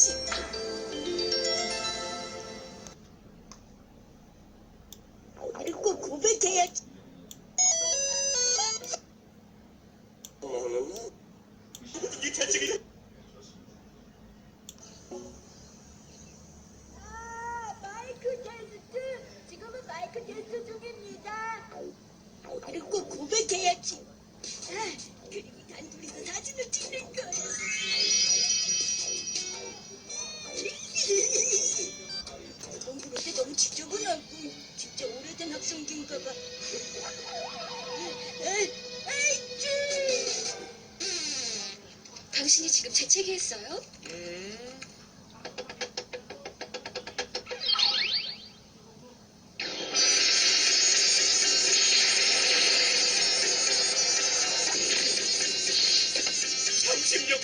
고백해야지. 오늘 꼭 고백해야지. 이 자식이 마이크 테스트. 지금은 마이크 테스트 중입니다. 오늘 꼭 고백해야지. 그리고 단둘이서 사진을 찍는 거야. 공부할 때 너무 지저분하고 진짜 오래된 학생인가 봐. 당신이 지금 재채기 했어요?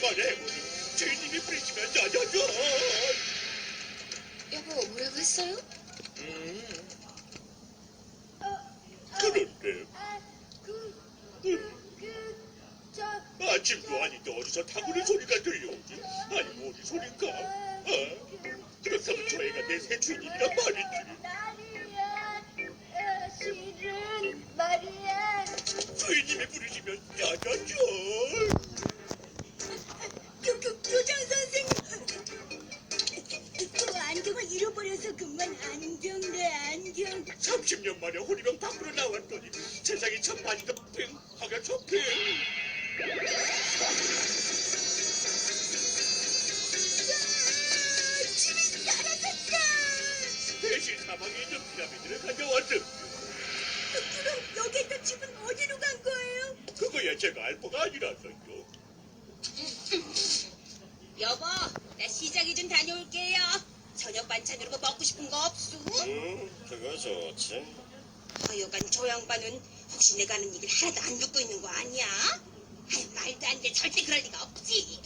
만에 주인님이 부르시면 야야야. 여보, 뭐라고 했어요? 그런데 아침도 아닌데 어디서 타구는 소리가 들려오지? 아니 어디 소린가? 그렇다면 저 애가 내 새 주인이란 말이지. 실은 말이야. 주인님이 부르시면 야야야. 교장 선생님. 그 안경을 잃어버려서 그만. 안경래 안경. 30년 만에 호리병 밖으로 나왔더니 세상이 참 많이 핑하게 좁혀. 집이 사라졌다. 대신 사방에 있는 피라미드를 가져왔음. 그럼 여기 있던 집은 어디로 간 거예요? 그거야 제가 알 바가 아니라서요. 여보, 나 시장에 좀 다녀올게요. 저녁 반찬으로 뭐 먹고 싶은 거 없어? 그거 좋지. 하여간 저 양반은 혹시 내가 하는 얘기를 하나도 안 듣고 있는 거 아니야? 아이, 말도 안 돼. 절대 그럴 리가 없지.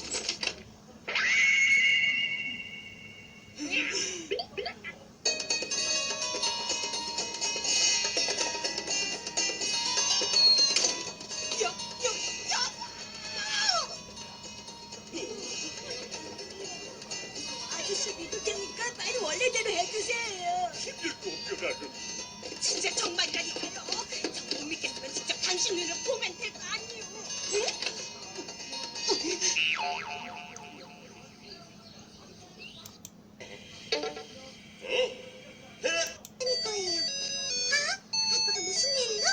아저씨 믿을 테니까 빨리 원래대로 해주세요. 힘들고 없겨라도 진짜 정말이라니까요. 저 못 믿겠으면 직접 당신 눈을 보면 될 거 아니에요. 할 거예요. 아빠가 무슨 일로?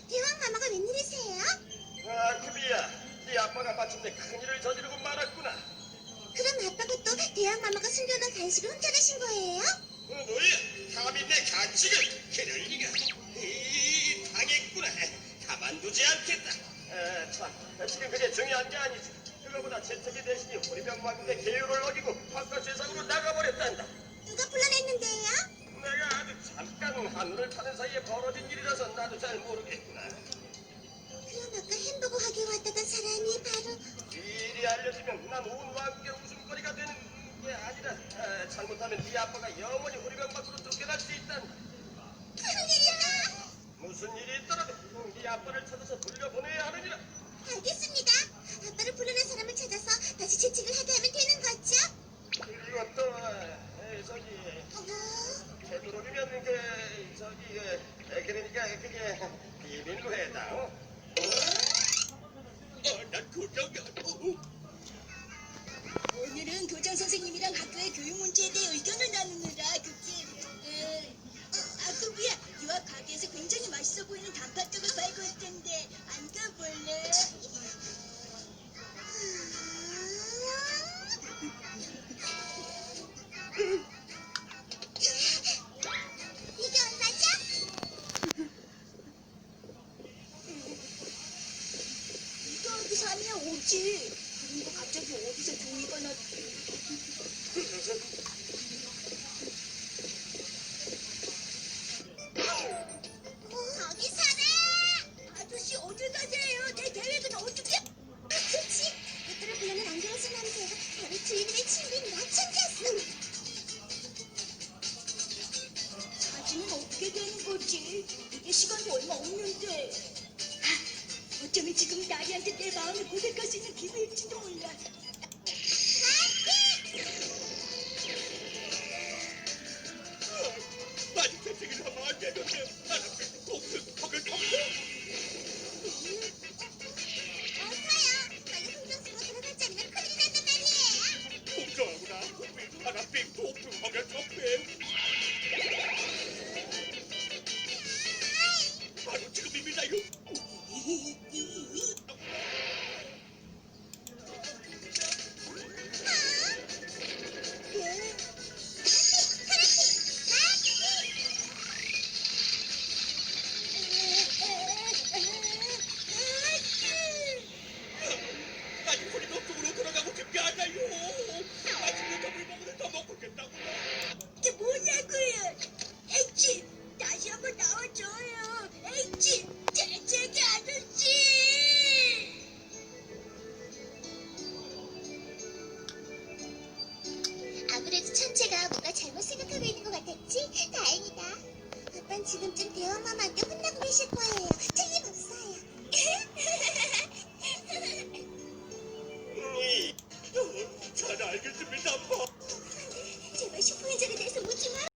대왕 마마가 웬일이세요? 크비야, 네 아빠가 마침내 큰일을 저지르고 말았구나. 그럼 아빠가 또 대왕 마마가 숨겨놓은 간식을 훔쳐가신 거예요? 너희 감히 내 간식을 그럴 리가. 당했구나. 가만두지 않겠다. 참, 지금 그게 중요한 게 아니지. 그거보다 재택이 대신이 호리병 막는데 계율을 어기고 바깥 세상으로 나가버렸단다. 누가 불러냈는데요? 내가 아주 잠깐 하늘을 타는 사이에 벌어진 일이라서 나도 잘 모르겠구나. 그럼 아까 햄버거 가게 왔다던 사람이 바로... 미리 알려주면 난 온 왕국의 웃음거리가 되는 게 아니라 잘못하면 네 아빠가 영원히 호리병 밖으로 쫓겨날 수 있단다. 큰일이야! 무슨 일이 있더라도 네 아빠를 찾아서 돌려보내야 하느니라. 알겠습니다. 아빠를 불러낸 사람을 찾아서 다시 재직을 하게 하면 되는 거죠? 그리고 또 저기 되도록이면 그러니까 그게 비밀로 해다. 난 교장이야. 오늘은 교장 선생님이랑 학교의 교육 문제에 대해 의견을 나누느라 그비야, 유학 가게에서 굉장히 맛있어 보이는 단팥떡을 팔고 있던데 안 가볼래? 이게 얼마죠? 이거 어디서 하면 오지? 그런데 갑자기 어디서 종이가 났지? 거기 사네! 아저씨 어딜 가세요? 내 계획은 어떻게? 그치? 그들을 불러낸 안경을 쓴 남자애가 바로 주인의 친구인 나천이었어. 사진은 어떻게 되는 거지? 이게 시간도 얼마 없는데. 어쩌면 지금 나리한테 내 마음을 고백할 수 있는 기회일지도 몰라. 내가 뭔가 잘못 생각하고 있는 것 같았지? 다행이다. 아빤 지금쯤 대왕마마한테 혼나고 계실 거예요.